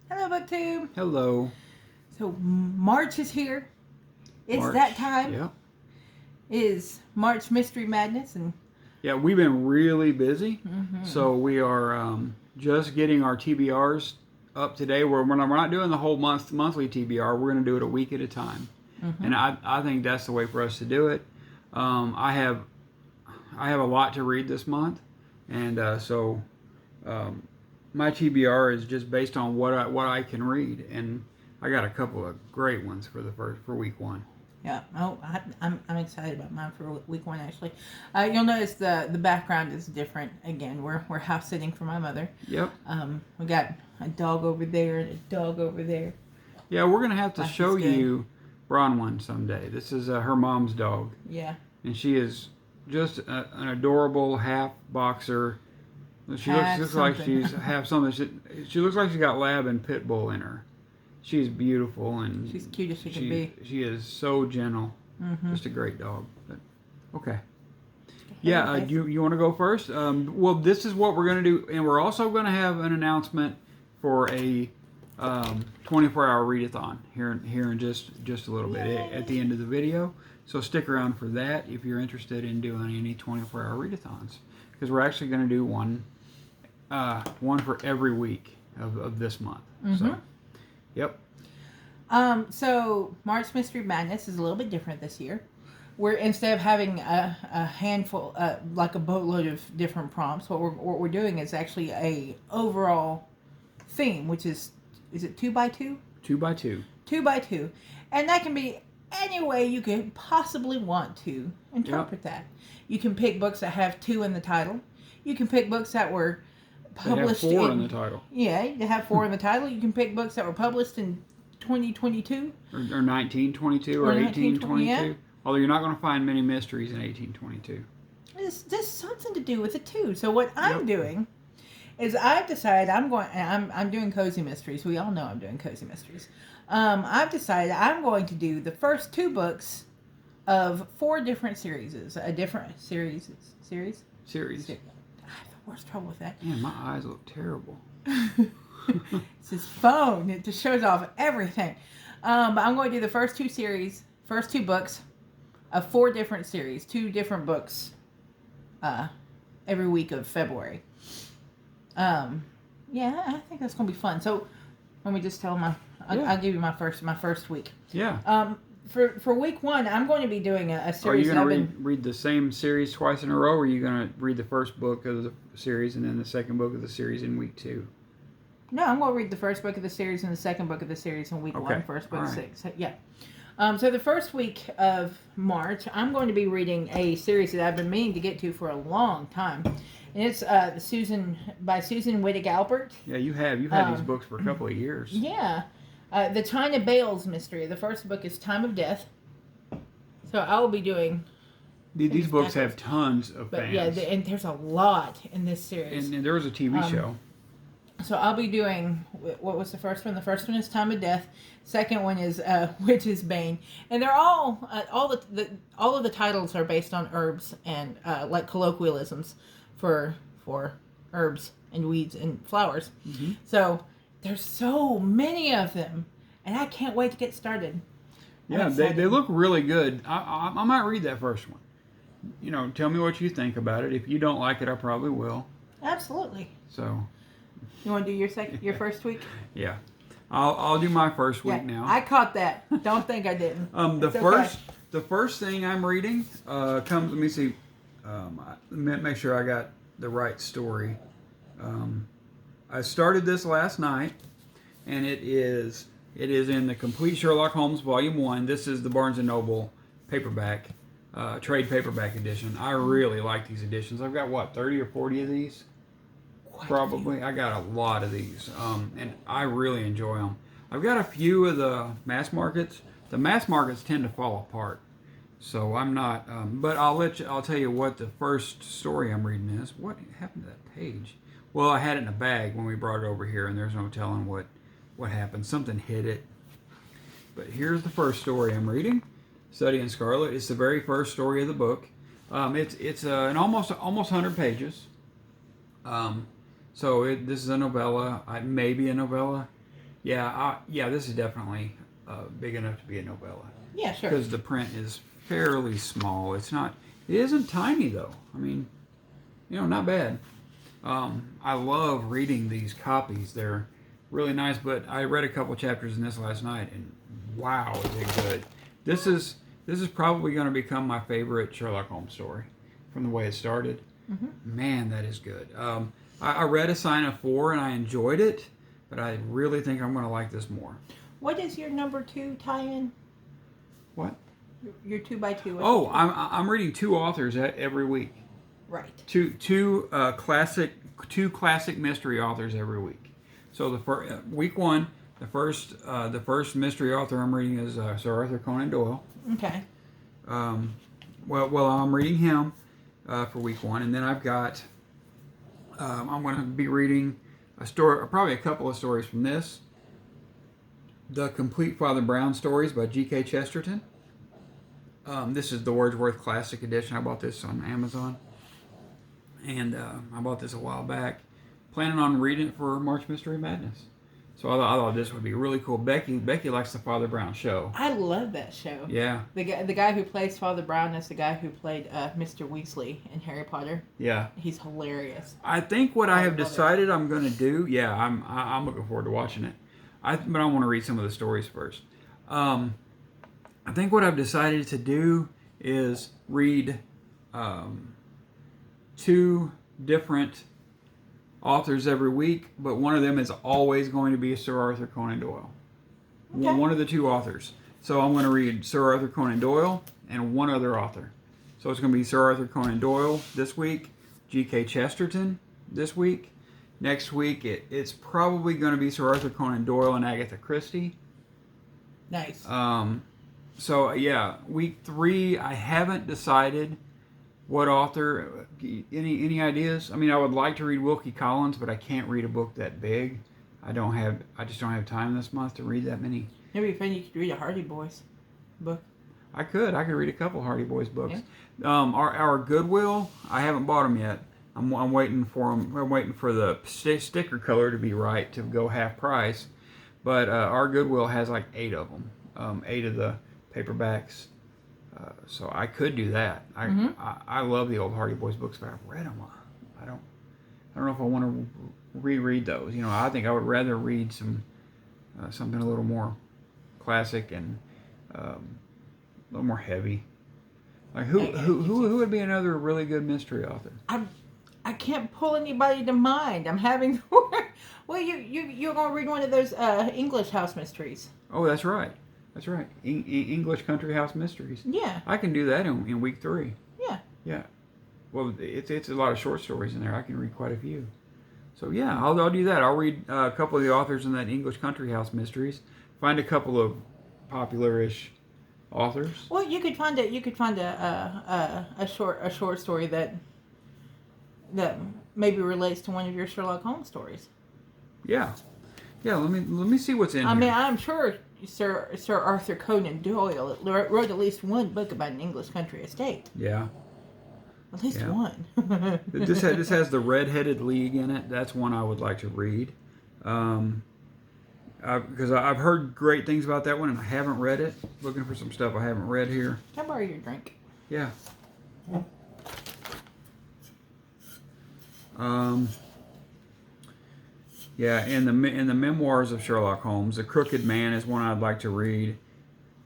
Hello, BookTube. Hello. So March is here. It's March, that time. Yeah. It is March Mystery Madness, and yeah, we've been really busy. So we are just getting our TBRs up today. We're not doing the whole monthly TBR. We're going to do it a week at a time, and I think that's the way for us to do it. I have a lot to read this month, and so my TBR is just based on what I can read, and I got a couple of great ones for week one. yeah, I'm excited about mine for week one. Actually, you'll notice the background is different. Again, we're house sitting for my mother. Yep. We got a dog over there and a dog over there. Yeah, we're gonna have to Life show is good. you Bronwyn someday. This is her mom's dog. Yeah. And she is just an adorable half boxer. She looks like she's half something. She looks like she's got lab and pit bull in her. She's beautiful and She's cute as she can be. She is so gentle. Just a great dog. But, okay. Yeah, you want to go first? Well, this is what we're going to do, and we're also going to have an announcement for a 24-hour readathon here in just a little bit at the end of the video. So stick around for that if you're interested in doing any 24-hour readathons, because we're actually going to do one for every week of this month. So, yep. So March Mystery Madness is a little bit different this year. We're instead of having a handful, like a boatload of different prompts, what we're doing is actually a overall theme, which is it 2x2? 2x2. 2x2, and that can be any way you could possibly want to interpret that. You can pick books that have 2 in the title. You can pick books that were published They have 4 in the title. Yeah, you have 4 in the title. You can pick books that were published in 2022 or 1922 or 1822. Yeah. Although you're not going to find many mysteries in 1822. There's something to do with it too. So what I'm doing is I've decided I'm doing cozy mysteries. We all know I'm doing cozy mysteries. I've decided I'm going to do the first 2 books of 4 different series. A different series. I have the worst trouble with that. Man, my eyes look terrible. It's his phone. It just shows off everything. But I'm going to do the first 2 books of 4 different series, 2 different books every week of February. Yeah, I think that's going to be fun. So let me just tell I'll give you my first week. Yeah. For week 1, I'm going to be doing a series. Are you going to read the same series twice in a row, or are you going to read the first book of the series and then the second book of the series in week 2? No, I'm going to read the first book of the series and the second book of the series in week 1, first book of 6. Yeah. So the first week of March, I'm going to be reading a series that I've been meaning to get to for a long time. And it's Susan Wittig Albert. Yeah, you've had these books for a couple of years. Yeah. The China Bales mystery. The first book is Time of Death. So I will be doing... These books have tons of fans. Yeah, and there's a lot in this series. And there was a TV show. So I'll be doing, what was the first one? The first one is Time of Death. Second one is Witch's Bane. And they're all of the titles are based on herbs and like colloquialisms for herbs and weeds and flowers. So there's so many of them, and I can't wait to get started. Yeah, they look really good. I might read that first one. You know, tell me what you think about it. If you don't like it, I probably will. Absolutely. So... You want to do your first week? Yeah, I'll do my first week now. I caught that. Don't think I didn't. The first thing I'm reading comes. Let me see. Make sure I got the right story. I started this last night, and it is in the Complete Sherlock Holmes Volume 1. This is the Barnes & Noble paperback, trade paperback edition. I really like these editions. I've got 30 or 40 of these. Probably. I got a lot of these, and I really enjoy them. I've got a few of the mass markets. The mass markets tend to fall apart, so I'm not. But I'll tell you what the first story I'm reading is. What happened to that page? Well, I had it in a bag when we brought it over here, and there's no telling what happened. Something hit it. But here's the first story I'm reading. Study in Scarlet. It's the very first story of the book. It's an almost 100 pages. So this is a novella, maybe a novella. Yeah, this is definitely big enough to be a novella. Yeah, sure. Because the print is fairly small. It isn't tiny though. I mean, not bad. I love reading these copies. They're really nice, but I read a couple chapters in this last night, and wow, is it good. This is probably going to become my favorite Sherlock Holmes story from the way it started. Mm-hmm. Man, that is good. I read A Sign of Four, and I enjoyed it, but I really think I'm going to like this more. What is your number 2 tie-in? What? Your 2x2. Oh, I'm reading 2 authors every week. Right. Two classic mystery authors every week. So the week 1, the first mystery author I'm reading is Sir Arthur Conan Doyle. Okay. Well, I'm reading him for week 1, and then I've got I'm going to be reading probably a couple of stories from this. The Complete Father Brown Stories by G.K. Chesterton. This is the Wordsworth Classic Edition. I bought this on Amazon. And I bought this a while back. Planning on reading it for March Mystery Madness. So I thought this would be really cool. Becky likes the Father Brown show. I love that show. Yeah. The guy who plays Father Brown is the guy who played Mr. Weasley in Harry Potter. Yeah. He's hilarious. I think what I have decided I'm going to do, I'm looking forward to watching it. But I want to read some of the stories first. I think what I've decided to do is read 2 different authors every week, but one of them is always going to be Sir Arthur Conan Doyle. Okay. One of the 2 authors. So I'm going to read Sir Arthur Conan Doyle and one other author. So it's going to be Sir Arthur Conan Doyle this week, G.K. Chesterton this week. Next week, it's probably going to be Sir Arthur Conan Doyle and Agatha Christie. Nice. So, yeah, week 3, I haven't decided what author. Any ideas? I mean, I would like to read Wilkie Collins, but I can't read a book that big. I just don't have time this month to read that many. Maybe if you could read a Hardy Boys book. I could read a couple Hardy Boys books. Yeah. Our Goodwill, I haven't bought them yet. I'm waiting for them. I'm waiting for the sticker color to be right to go half price. But our Goodwill has like 8 of them, 8 of the paperbacks. So I could do that. I love the old Hardy Boys books, but I've read them. I don't know if I want to reread those. I think I would rather read something a little more classic and a little more heavy. Like who would be another really good mystery author? I can't pull anybody to mind. I'm having well, you're gonna read one of those English house mysteries. Oh, that's right. That's right. English Country House Mysteries. Yeah. I can do that in week 3. Yeah. Yeah. Well, it's a lot of short stories in there. I can read quite a few. So yeah, I'll do that. I'll read a couple of the authors in that English Country House Mysteries. Find a couple of popular-ish authors. Well, you could find a short story that maybe relates to one of your Sherlock Holmes stories. Yeah. Let me see what's in here. I mean, I'm sure Sir Arthur Conan Doyle wrote at least one book about an English country estate. Yeah. At least one. This has the Red-Headed League in it. That's one I would like to read. Because I've heard great things about that one, and I haven't read it. Looking for some stuff I haven't read here. Can I borrow your drink? Yeah. In the memoirs of Sherlock Holmes, The Crooked Man is one I'd like to read.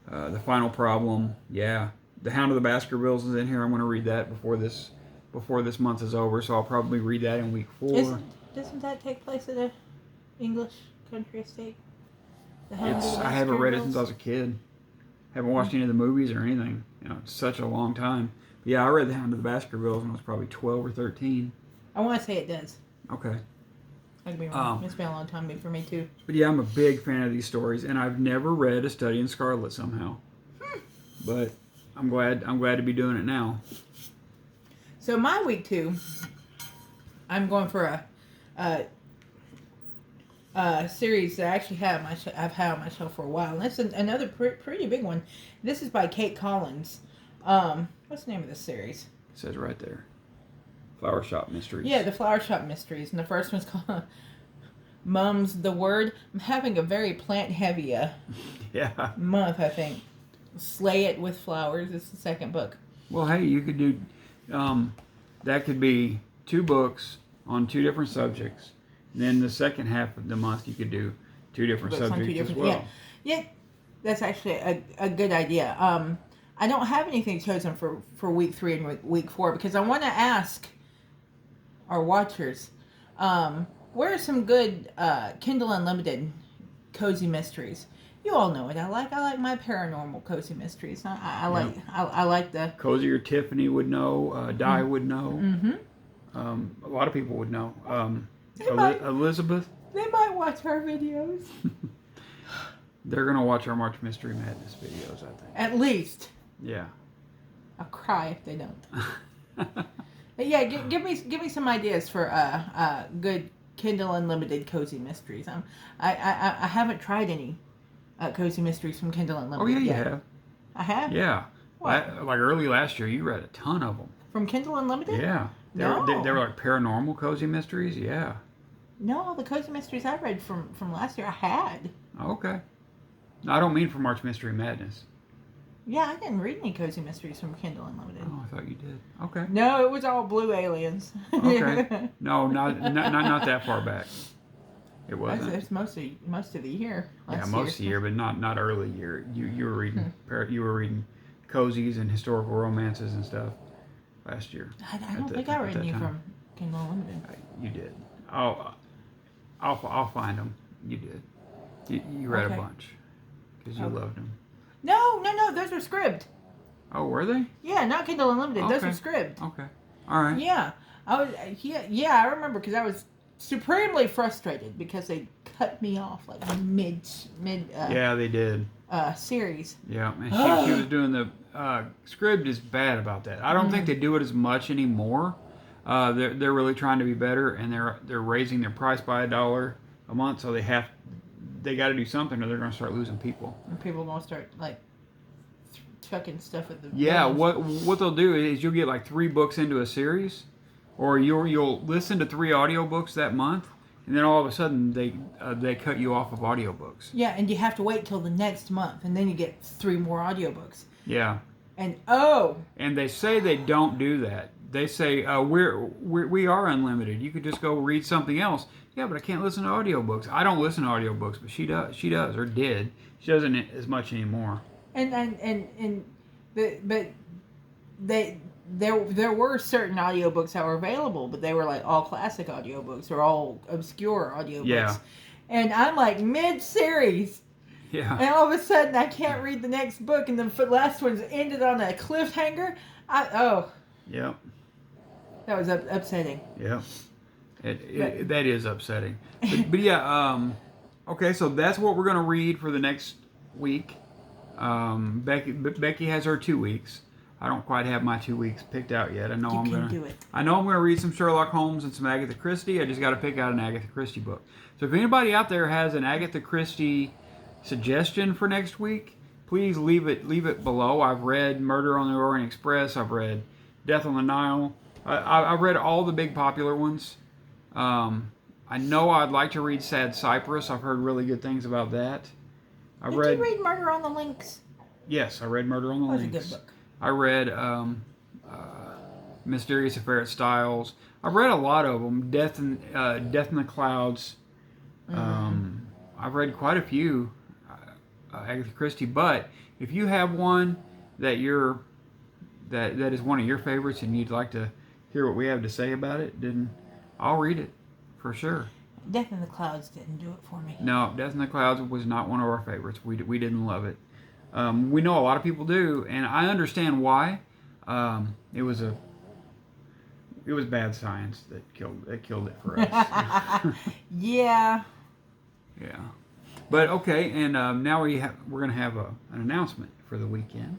The Final Problem, yeah. The Hound of the Baskervilles is in here. I'm going to read that before this month is over, so I'll probably read that in week 4. Doesn't that take place at an English country estate? I haven't read it since I was a kid. Haven't watched any of the movies or anything. It's such a long time. But yeah, I read The Hound of the Baskervilles when I was probably 12 or 13. I want to say it does. Okay. I could be wrong. It's been a long time for me too. But yeah, I'm a big fan of these stories, and I've never read A Study in Scarlet somehow. But I'm glad to be doing it now. So my week 2, I'm going for a series that I actually I've had on my shelf for a while. And that's another pretty big one. This is by Kate Collins. What's the name of this series? It says right there. Flower Shop Mysteries. Yeah, the Flower Shop Mysteries. And the first one's called Mum's The Word. I'm having a very plant-heavy Yeah. month, I think. Slay It with Flowers is the second book. Well, hey, you could do, that could be 2 books on 2 different subjects. And then the second half of the month, you could do 2 different subjects as well. Yeah, that's actually a good idea. I don't have anything chosen for week 3 and week 4 because I want to ask our watchers, where are some good Kindle Unlimited cozy mysteries? You all know what I like. I like my paranormal cozy mysteries. I like the Cozy or Tiffany would know. Di would know. Mm-hmm. A lot of people would know. Elizabeth. They might watch our videos. They're gonna watch our March Mystery Madness videos, I think. At least. Yeah. I'll cry if they don't. But yeah, give me some ideas for good Kindle Unlimited cozy mysteries. I haven't tried any cozy mysteries from Kindle Unlimited. Oh yeah, you yet. have. I have. Yeah. What? Like early last year, you read a ton of them. From Kindle Unlimited? Yeah. They were like paranormal cozy mysteries. Yeah. No, the cozy mysteries I read from last year I had. Okay. No, I don't mean for March Mystery Madness. Yeah, I didn't read any cozy mysteries from Kindle Unlimited. Oh, I thought you did. Okay. No, it was all blue aliens. Okay. No, not that far back. It wasn't. It's most of the year. Yeah, most of the year, but not early year. You were reading you were reading cozies and historical romances and stuff last year. I don't think I read any from Kindle Unlimited. You did. I'll find them. You did. You read a bunch because you loved them. No, those were Scribd. Oh, were they? Yeah, not Kindle Unlimited. Okay. Those were Scribd. Okay. All right. Yeah, I was. I remember because I was supremely frustrated because they cut me off like mid. Yeah, they did. Series. Yeah, and she was doing the Scribd is bad about that. I don't think they do it as much anymore. They're really trying to be better, and they're raising their price by $1 a month, so they got to do something, or they're going to start losing people. And people won't start like chucking stuff at the. Yeah, villains. what they'll do is you'll get like 3 books into a series, or you'll listen to 3 audiobooks that month, and then all of a sudden they cut you off of audiobooks. Yeah, and you have to wait till the next month, and then you get 3 more audiobooks. Yeah. And And they say they don't do that. They say we are unlimited. You could just go read something else. Yeah, but I can't listen to audiobooks. I don't listen to audiobooks, but she does. She does, or did. She doesn't as much anymore. But there were certain audiobooks that were available, but they were like all classic audiobooks or all obscure audiobooks. Yeah. And I'm like mid-series. Yeah. And all of a sudden I can't read the next book, and the last one's ended on a cliffhanger. Yep. That was upsetting. Yep. That is upsetting. But yeah, okay, so that's what we're going to read for the next week. Becky has her 2 weeks. I don't quite have my 2 weeks picked out yet. I know I'm going to read some Sherlock Holmes and some Agatha Christie. I just got to pick out an Agatha Christie book. So if anybody out there has an Agatha Christie suggestion for next week, please leave it below. I've read Murder on the Orient Express. I've read Death on the Nile. I've read all the big popular ones. I know I'd like to read Sad Cypress. I've heard really good things about that. Did you read Murder on the Links? Yes, I read Murder on the Links. That was a good book. I read Mysterious Affair at Styles. I've read a lot of them. Death in the Clouds. I've read quite a few Agatha Christie. But if you have one that that is one of your favorites and you'd like to hear what we have to say about it, then I'll read it for sure. Death in the Clouds didn't do it for me. No, Death in the Clouds was not one of our favorites. We didn't love it. We know a lot of people do, and I understand why. It was bad science that killed it for us. Yeah. Yeah. But okay, and now we're going to have an announcement for the weekend.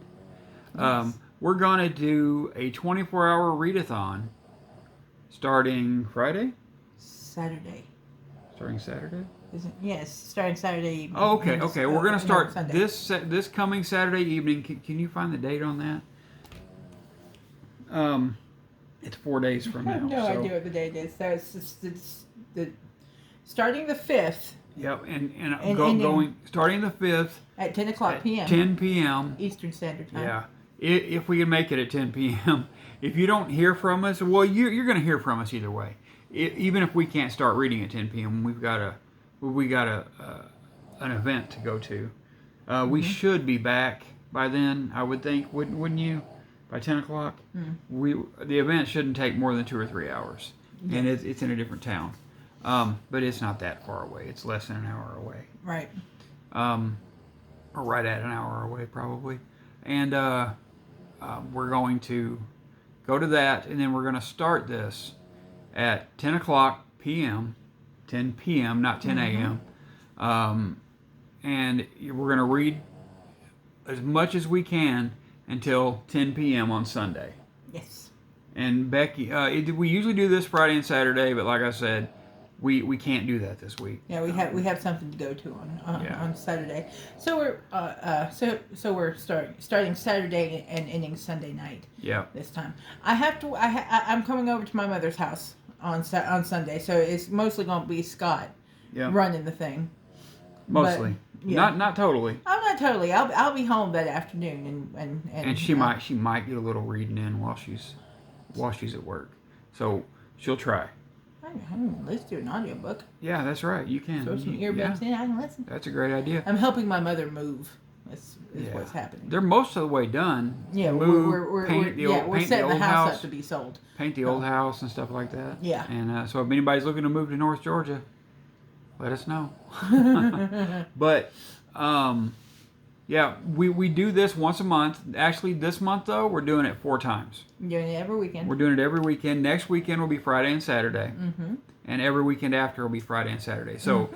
Yes. We're going to do a 24-hour readathon starting Friday? Saturday. Starting Saturday? Yes, starting Saturday evening. Oh, okay. We're going to start this coming Saturday evening. Can you find the date on that? It's 4 days from now. I have no idea what the date is. So it's starting the 5th. Yep, and ending starting the 5th at 10 o'clock p.m. 10 p.m. Eastern Standard Time. Yeah, if we can make it at 10 p.m. If you don't hear from us, well, you're going to hear from us either way. Even if we can't start reading at 10 p.m., we got an event to go to. We should be back by then, I would think, wouldn't you? By 10 o'clock, the event shouldn't take more than 2 or 3 hours, and it's in a different town. But it's not that far away. It's less than an hour away. Right. Or right at an hour away, probably. And we're going to go to that, and then we're going to start this at 10 o'clock p.m., 10 p.m., not 10 a.m. And we're going to read as much as we can until 10 p.m. on Sunday. Yes. And Becky, we usually do this Friday and Saturday, but like I said, we can't do that this week. Yeah, we have something to go to on Saturday. So we're starting Saturday and ending Sunday night. Yeah. This time, I'm coming over to my mother's house on Sunday, so it's mostly going to be Scott running the thing. Mostly. But, not totally. I'm not totally. I'll be home that afternoon and she might get a little reading in while she's at work, so she'll try. Let's do an audiobook. Yeah, that's right. You can throw some earbuds in. I can listen. That's a great idea. I'm helping my mother move. Is what's happening. They're most of the way done. Yeah, we're setting the house up to be sold. Paint the old house and stuff like that. Yeah. And so if anybody's looking to move to North Georgia, let us know. But we do this once a month. Actually, this month though, we're doing it 4 times. Doing it every weekend. We're doing it every weekend. Next weekend will be Friday and Saturday. Mm-hmm. And every weekend after will be Friday and Saturday. So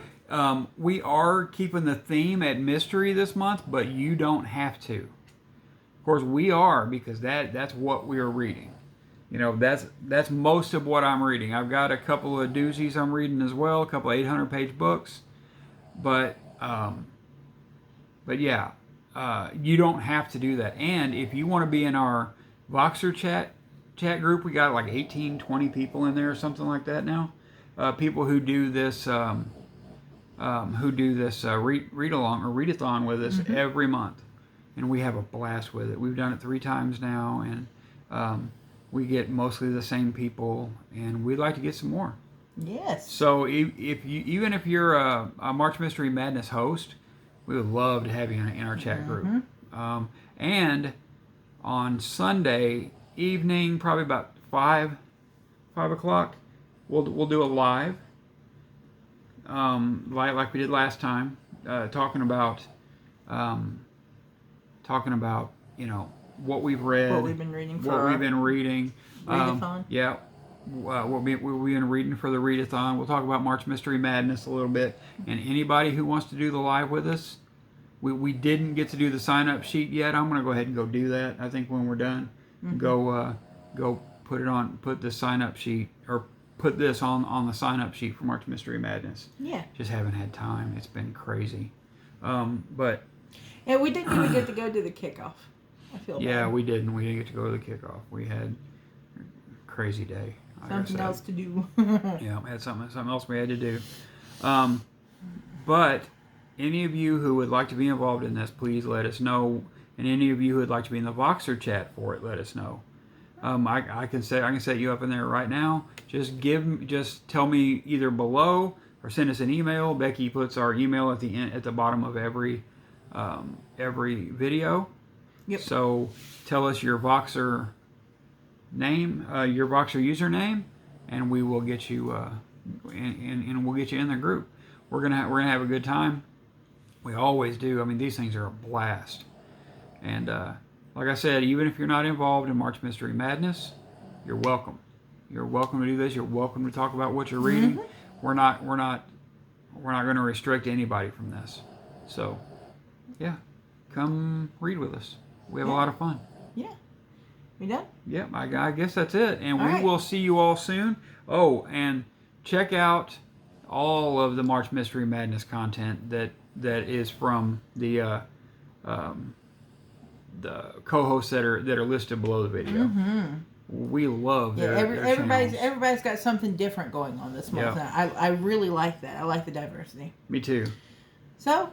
we are keeping the theme at mystery this month, but you don't have to. Of course, we are, because that's what we're reading. You know, that's most of what I'm reading. I've got a couple of doozies I'm reading as well, a couple of 800-page books. But yeah, you don't have to do that. And if you want to be in our Voxer chat group, we got like 18, 20 people in there or something like that now. People who do this read along or readathon with us every month, and we have a blast with it. We've done it 3 times now, and we get mostly the same people, and we'd like to get some more. Yes. So even if you're a March Mystery Madness host, we would love to have you in our chat group. And on Sunday evening, probably about 5 o'clock, we'll do a live, like we did last time, talking about what we've read, what we've been reading, Readathon. What we've been reading for the Readathon. We'll talk about March Mystery Madness a little bit, and anybody who wants to do the live with us, we didn't get to do the sign up sheet yet. I'm going to go ahead and go do that. I think when we're done, go put the sign up sheet, or put this on the sign up sheet for March Mystery Madness. Yeah. Just haven't had time. It's been crazy. But yeah, we didn't even get to go to the kickoff. I feel bad. We didn't. We didn't get to go to the kickoff. We had a crazy day. Something else to do. Yeah, we had something else we had to do. But any of you who would like to be involved in this, please let us know. And any of you who would like to be in the Voxer chat for it, let us know. I can set you up in there right now. Just tell me either below or send us an email. Becky puts our email at the bottom of every video. Yep. So tell us your Voxer name, your Voxer username, and we will get you and we'll get you in the group. We're gonna have a good time. We always do. I mean, these things are a blast. And like I said, even if you're not involved in March Mystery Madness, you're welcome. You're welcome to do this. You're welcome to talk about what you're reading. We're not going to restrict anybody from this. So, yeah, come read with us. We have a lot of fun. Yeah. We done? Yep, I guess that's it. And all we will see you all soon. Oh, and check out all of the March Mystery Madness content that is from the co-hosts that are listed below the video. we love their everybody's got something different going on this month. Yeah. I really like that. I like the diversity. Me too. So,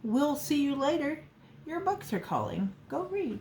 we'll see you later. Your books are calling. Go read.